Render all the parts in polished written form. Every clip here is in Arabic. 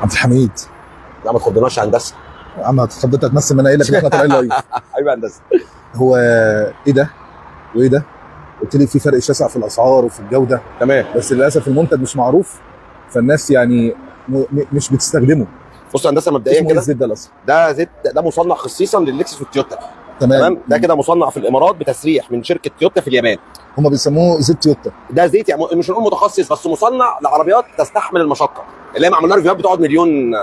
عبد الحميد. لا ما تخضناش يا هندسه. يا عم اتخضيت هتمثل، ما انا قايل لك ان احنا طالعين لايف. حبيبي يا هندسه. هو ايه ده وايه ده؟ قلت لي في فرق شاسع في الاسعار وفي الجوده. تمام. بس للاسف المنتج مش معروف، فالناس يعني مش بتستخدمه. بص يا هندسه مبدئيا كده الزيت ده الاصل ده زيت، ده مصنع خصيصا لللكسس والتويوتا. تمام. ده كده مصنع في الامارات بتسريح من شركه تويوتا في اليابان. هم بيسموه زيت تويوتا. ده زيت يعني مش هنقول متخصص، بس مصنع لعربيات تستحمل المشقه، اللي هي معمول لها ريفيوهات بتقعد مليون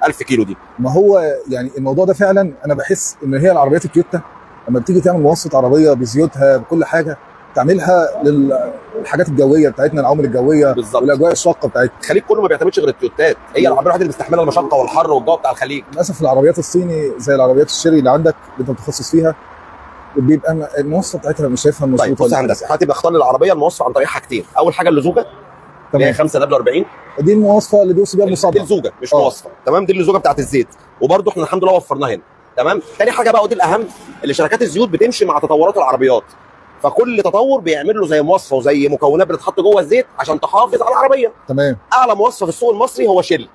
الف كيلو دي. ما هو يعني الموضوع ده فعلا انا بحس ان هي العربيات التويوتا لما بتيجي تعمل مواصفه عربيه بزيوتها بكل حاجه تعملها للحاجات الجويه بتاعتنا، العوامل الجويه بالظبط، والاجواء الشاقه بتاعتنا. الخليج كله ما بيعتمدش غير التويوتات، هي العربيه الوحيده اللي بتستحمل المشقه والحر والجو بتاع الخليج. للاسف العربيات الصيني زي العربيات الشيري اللي عندك اللي انت متخصص فيها بيبقى المواصفه بتاعتها مش شايفها مظبوطه. طيب بص يا هندسه، احنا هتبقى اختار للعربيه المواصفه عن طريق حاجتين. اول حاجه اللزوجه اللي هي 5W40، دي المواصفه اللي بيوصي بيها المصنع. دي اللزوجه مش مواصفه. تمام، دي اللزوجه بتاعت الزيت، وبرده احنا الحمد لله وفرناها هنا. تمام. تاني حاجه بقى ودي الاهم، اللي شركات الزيوت بتمشي مع تطورات العربيات، فكل تطور بيعمل له زي مواصفه وزي مكونات بتتحط جوه الزيت عشان تحافظ على العربيه. تمام. اعلى مواصفه في السوق المصري هو شيل.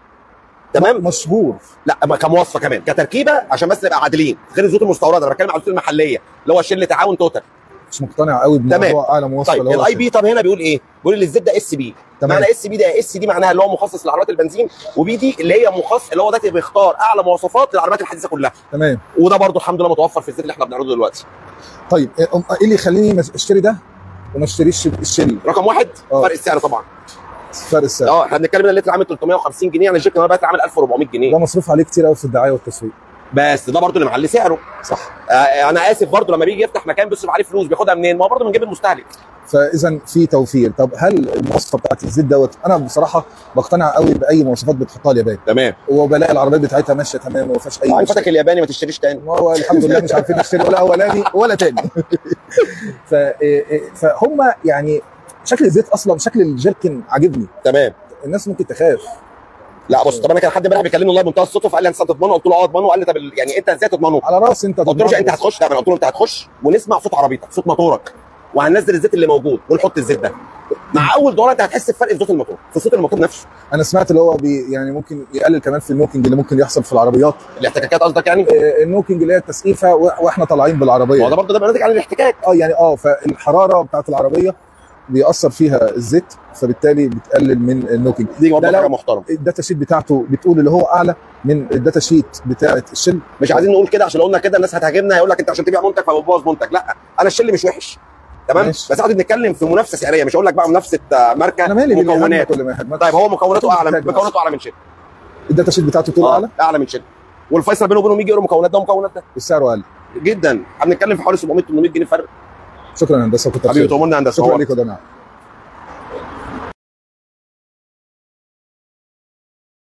تمام، مشهور. لا كمواصفه كمان كتركيبه عشان بس نبقى عادلين، غير الزيوت المستورده. انا بتكلم على الزيوت المحليه اللي هو شيل تعاون توتال. مش مقتنع قوي بموضوع اعلى مواصفه. طيب الاي بي، طب هنا بيقول ايه؟ بيقول ان الزيت ده اس بي. معنى اس بي ده، اس دي معناها اللي هو مخصص لعربيات البنزين، وبي دي اللي هي مخصص اللي هو ده بيختار اعلى مواصفات للعربيات الحديثه كلها. تمام. وده برضو الحمد لله متوفر في الزيت اللي احنا بنعرضه دلوقتي. طيب ايه اللي يخليني اشتري ده وما اشتريش الشيل؟ رقم واحد فرق السعر طبعا. فرق السعر. احنا بنتكلم ان اللتر عامل 350 جنيه، يعني الشركه بقت عامل 1400 جنيه. ده مصروف عليه كتير قوي في الدعايه والتسويق. بس ده برضه اللي معلي سعره. صح. انا اسف برضه لما بيجي يفتح مكان بيصرف عليه فلوس بياخدها منين؟ ما هو برضه من جيب المستهلك. فاذا في توفير. طب هل المواصفه بتاعت الزيت دوت، انا بصراحه بقتنع قوي باي مواصفات بتحطها اليابان. تمام. وبلاقي العربيات بتاعتها ماشيه تمام وما فيهاش اي عرفتك الياباني ما تشتريش تاني. هو الحمد لله مش عارفين نشتري ولا اولاني ولا تاني. فهم يعني شكل الزيت اصلا، شكل الجيركن عاجبني. تمام. الناس ممكن تخاف. لا بص، طب انا كان حد امبارح بيكلمني والله بمنتهى الصدفه، فقال لي انت تضمنه؟ قلت له اه اضمنه. قال لي طب يعني انت ازاي تضمنه؟ على راسي. انت قلت له انت هتخش؟ لا انا قلت له انت هتخش ونسمع صوت عربيتك، صوت موتورك، وهننزل الزيت اللي موجود ونحط الزيت ده. مع اول دوره انت هتحس بفرق في صوت الموتور، في صوت الموتور نفسه. انا سمعت اللي هو يعني ممكن يقلل كمان في النوكينج اللي ممكن يحصل في العربيات. الاحتكاكات قصدك يعني؟ النوكينج اللي هي التسقيفه واحنا طالعين بالعربيه. هو ده برضه ده ناتج عن الاحتكاك. يعني فالحراره بتاعت العربيه بيأثر فيها الزيت، فبالتالي بتقلل من النوكينج. دي برضه حاجه محترمه. الداتا شيت بتاعته بتقول اللي هو اعلى من الداتا شيت بتاعت الشل. مش عايزين نقول كده عشان لو قلنا كده الناس هتهاجمنا، هيقول لك انت عشان تبيع منتج فبتبوظ منتج. لا، انا الشل مش وحش. تمام. بس احنا بنتكلم في منافسه سعريه، مش هقول لك بقى منافسه ماركه. انا مالي مكونات. طيب هو مكوناته اعلى من شل. الداتا شيت بتاعته بتقول اعلى من شل، والفيصل بينه وبينهم يجي يقولوا مكونات ده ومكونات ده، والسعر اقل جدا. احنا بنتكلم في حوالي 700 800 جنيه فرق. شكرا يا هندسه. حبيبي تؤمرنا يا هندسه. شكرا ليك يا جماعه.